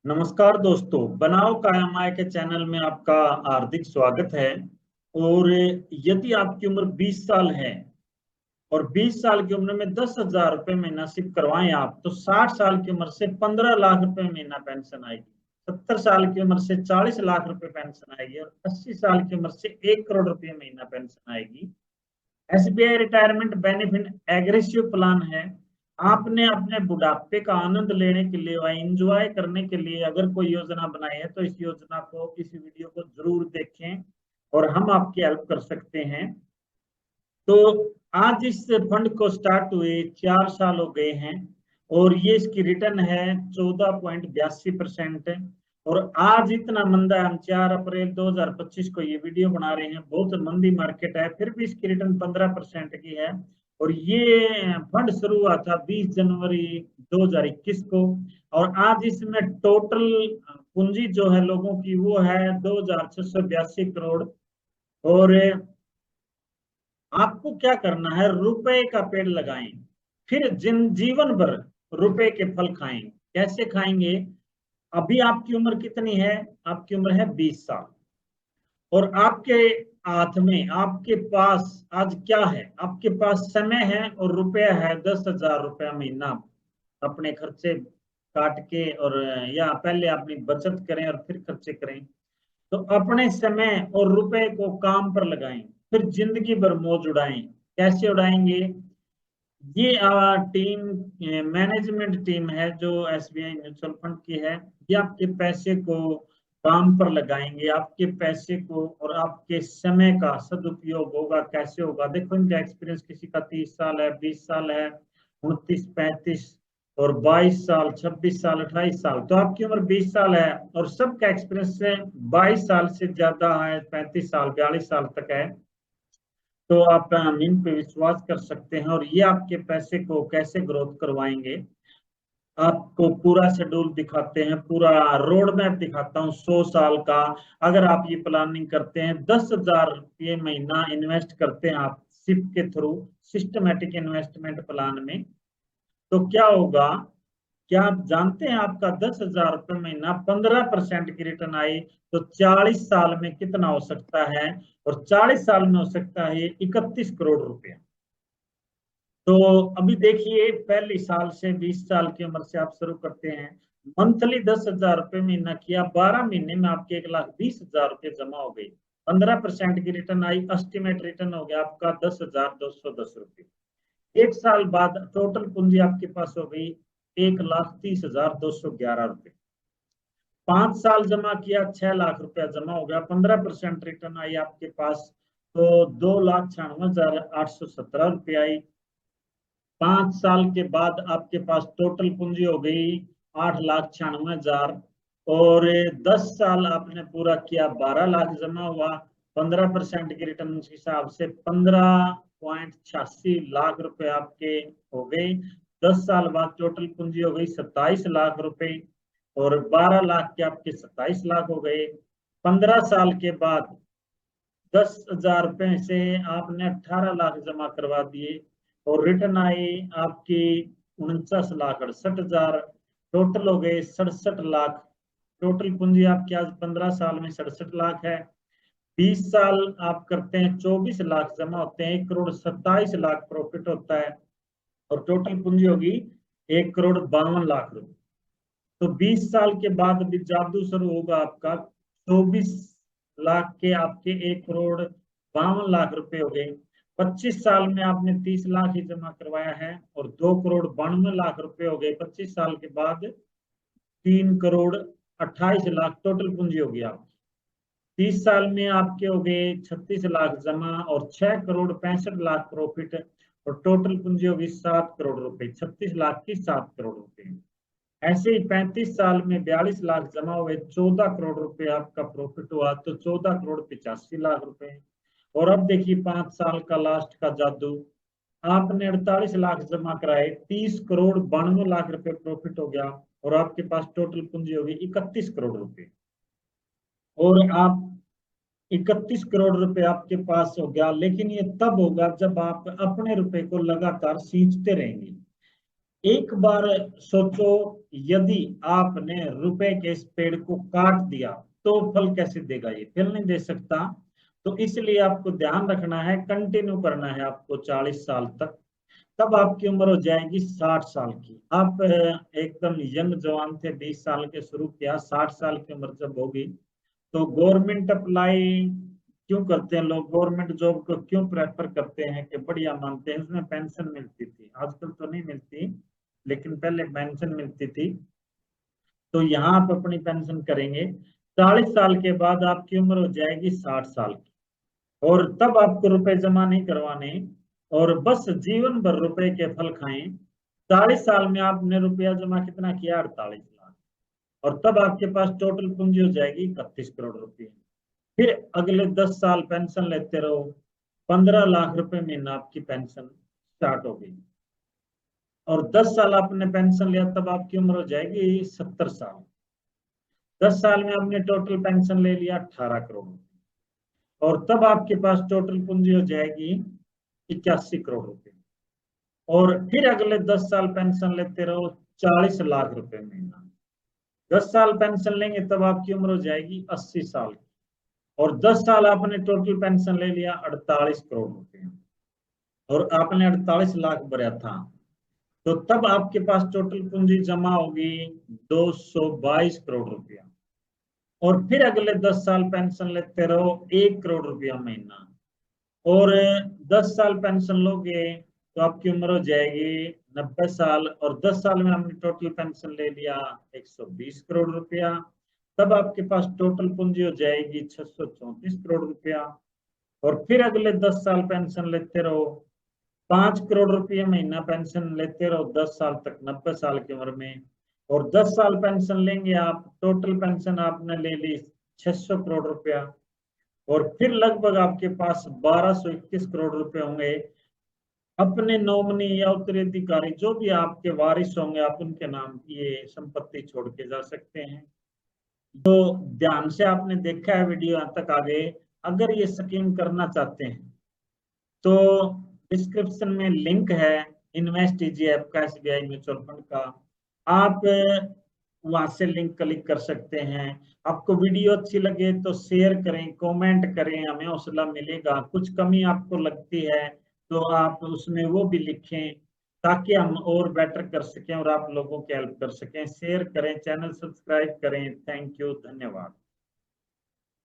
नमस्कार दोस्तों, बनाओ कायम आय के चैनल में आपका हार्दिक स्वागत है। और यदि आपकी उम्र 20 साल है और 20 साल की उम्र में 10,000 रुपए महीना सिर्फ करवाएं आप, तो 60 साल की उम्र से 15 लाख रुपए महीना पेंशन आएगी। 70 साल की उम्र से 40 लाख रुपए पेंशन आएगी और 80 साल की उम्र से 1 करोड़ रुपए महीना पेंशन आएगी। SBI retirement benefit aggressive plan है। आपने अपने बुढ़ापे का आनंद लेने के लिए व एंजॉय करने के लिए अगर कोई योजना बनाई है तो इस योजना को, इस वीडियो को जरूर देखें और हम आपकी हेल्प कर सकते हैं। तो आज इस फंड को स्टार्ट हुए 4 साल हो गए हैं और ये इसकी रिटर्न है 14.82%। और आज इतना मंदा है, हम 4 अप्रैल 2025 को ये वीडियो बना रहे हैं, बहुत मंदी मार्केट है, फिर भी इसकी रिटर्न 15% की है। और ये फंड शुरू हुआ था 20 जनवरी 2021 को और आज इसमें टोटल पूंजी जो है लोगों की वो है 2,682 करोड़। और आपको क्या करना है, रुपए का पेड़ लगाएं, फिर जीवन भर रुपए के फल खाएं। कैसे खाएंगे? अभी आपकी उम्र कितनी है? आपकी उम्र है 20 साल और आपके हाथ में, आपके पास आज क्या है? आपके पास समय है और रुपया है 10,000 रुपया महीना। अपने खर्चे काट के और या पहले अपनी बचत करें और फिर खर्चे करें। तो अपने समय और रुपए को काम पर लगाएं, फिर जिंदगी भर मौज उड़ाएं। कैसे उड़ाएंगे? ये टीम, मैनेजमेंट टीम है जो एसबीआई म्यूचुअल फंड की है। ये आपके पैसे को काम पर लगाएंगे, आपके पैसे को और आपके समय का सदुपयोग होगा। कैसे होगा? देखो, इनका एक्सपीरियंस किसी का 30 साल है, 20 साल है, 29, 35 और 22 साल, 26 साल, 28 साल। तो आपकी उम्र 20 साल है और सबका एक्सपीरियंस से 22 साल से ज्यादा है, 35 साल, 42 साल तक है। तो आप इन पे विश्वास कर सकते हैं। और ये आपके पैसे को कैसे ग्रोथ करवाएंगे, आपको पूरा शेड्यूल दिखाते हैं, पूरा रोड मैप दिखाता हूँ 100 साल का। अगर आप ये प्लानिंग करते हैं, 10,000 रुपये महीना इन्वेस्ट करते हैं आप सिप के थ्रू, सिस्टमेटिक इन्वेस्टमेंट प्लान में, तो क्या होगा? क्या आप जानते हैं आपका 10,000 रुपये महीना 15% की रिटर्न आई तो 40 साल में कितना हो सकता है? और 40 साल में हो सकता है 31 करोड़ रुपया। तो अभी देखिए, पहले साल से 20 साल की उम्र से आप शुरू करते हैं, मंथली 10,000 रुपये महीना किया, 12 महीने में आपके 1,20,000 रुपये जमा हो गई। 15% की रिटर्न आई, एस्टिमेट रिटर्न हो गया आपका 10,210 रुपये। 1 साल बाद टोटल पूंजी आपके पास हो गई 1,30,211 रुपये। 5 साल जमा किया, 6 लाख रुपया जमा हो गया, 15% रिटर्न आई आपके पास, तो 2,96,817 रुपये आई। 5 साल के बाद आपके पास टोटल पूंजी हो गई 8,96,000। और 10 साल आपने पूरा किया, 12 लाख जमा हुआ, 15% की रिटर्न के हिसाब से 15.86 लाख रुपए आपके हो गए। 10 साल बाद टोटल पूंजी हो गई 27 लाख रुपए और 12 लाख के आपके 27 लाख हो गए। 15 साल के बाद 10,000 रुपए से आपने 18 लाख जमा करवा दिए और रिटर्न आई आपकी 49,68,000। टोटल हो गए 67 लाख। टोटल पूंजी आपकी आज 15 साल में 67 लाख है। 20 साल आप करते हैं, 24 लाख जमा होते हैं, 1,27,00,000 प्रॉफिट होता है और टोटल पूंजी होगी 1,52,00,000 रुपए। तो 20 साल के बाद भी जादू शुरू होगा आपका। 24 लाख के आपके 1,52,00,000 रुपए हो गए। 25 साल में आपने 30 लाख ही जमा करवाया है और 2,92,00,000 रुपए हो गए। 25 साल के बाद 3,28,00,000 टोटल पूंजी होगी आपकी। 30 साल में आपके हो गए 36 लाख जमा और 6,65,00,000 प्रॉफिट और टोटल पूंजी होगी 7 करोड़ रुपए। 36 लाख की 7 करोड़ रुपए। ऐसे ही 35 साल में 42 लाख जमा हुए, 14 करोड़ रुपए आपका प्रॉफिट हुआ, तो 14,85,00,000 रुपए। और अब देखिए 5 साल का लास्ट का जादू, आपने 48 लाख जमा कराए, 30,92,00,000 रुपए प्रॉफिट हो गया और आपके पास टोटल पूंजी होगी 31 करोड़ रुपए। और आप 31 करोड़ रुपए आपके पास हो गया, लेकिन ये तब होगा जब आप अपने रुपए को लगातार सींचते रहेंगे। एक बार सोचो, यदि आपने रुपए के इस पेड़ को काट दिया तो फल कैसे देगा? ये फल नहीं दे सकता। तो इसलिए आपको ध्यान रखना है, कंटिन्यू करना है आपको 40 साल तक। तब आपकी उम्र हो जाएगी 60 साल की। आप एकदम यंग जवान थे, 20 साल के शुरू किया, 60 साल की उम्र जब होगी तो गवर्नमेंट अप्लाई क्यों करते हैं लोग, गवर्नमेंट जॉब को क्यों प्रेफर करते हैं कि बढ़िया मानते हैं? उसमें पेंशन मिलती थी, आजकल तो नहीं मिलती, लेकिन पहले पेंशन मिलती थी। तो यहाँ आप अपनी पेंशन करेंगे। 40 साल के बाद आपकी उम्र हो जाएगी 60 साल की, और तब आपको रुपए जमा नहीं करवाने, और बस जीवन भर रुपए के फल खाएं। 40 साल में आपने रुपया जमा कितना किया? 48 लाख। और तब आपके पास टोटल पूंजी हो जाएगी 31 करोड़ रुपए। फिर अगले 10 साल पेंशन लेते रहो, 15 लाख रुपए महीना आपकी पेंशन स्टार्ट हो गई। और 10 साल आपने पेंशन लिया, तब आपकी उम्र हो जाएगी 70 साल। 10 साल में आपने टोटल पेंशन ले लिया 18 करोड़, और तब आपके पास टोटल पूंजी हो जाएगी 81 करोड़ रुपए। और फिर अगले 10 साल पेंशन लेते रहो, 40 लाख रुपए महीना। 10 साल पेंशन लेंगे तब आपकी उम्र हो जाएगी 80 साल की, और 10 साल आपने टोटल पेंशन ले लिया 48 करोड़ रुपए, और आपने 48 लाख भरा था। तो तब आपके पास टोटल पूंजी जमा होगी 222 करोड़ रुपया। और फिर अगले 10 साल पेंशन लेते रहो, 1 करोड़ रुपया महीना। और 10 साल पेंशन लोगे तो आपकी उम्र हो जाएगी 90 साल, और 10 साल में हमने टोटल पेंशन ले लिया 120 करोड़ रुपया। तब आपके पास टोटल पूंजी हो जाएगी 634 करोड़ रुपया। और फिर अगले 10 साल पेंशन लेते रहो, 5 करोड़ रुपये महीना पेंशन लेते रहो 10 साल तक, 90 साल की उम्र में। और 10 साल पेंशन लेंगे आप, टोटल पेंशन आपने ले ली 600 करोड़ रुपया। और फिर लगभग आपके पास 1221 करोड़ रुपए होंगे। अपने नॉमिनी या उत्तराधिकारी जो भी आपके वारिस होंगे, आप उनके नाम की ये संपत्ति छोड़ के जा सकते हैं। तो ध्यान से आपने देखा है वीडियो यहाँ तक आगे। अगर ये स्कीम करना चाहते हैं तो डिस्क्रिप्शन में लिंक है इन्वेस्ट इजी ऐप का, एसबीआई म्यूचुअल फंड का। आप वहां से लिंक क्लिक कर सकते हैं। आपको वीडियो अच्छी लगे तो शेयर करें, कमेंट करें, हमें हौसला मिलेगा। कुछ कमी आपको लगती है तो आप उसमें वो भी लिखें, ताकि हम और बेटर कर सकें और आप लोगों की हेल्प कर सकें। शेयर करें, चैनल सब्सक्राइब करें। थैंक यू, धन्यवाद।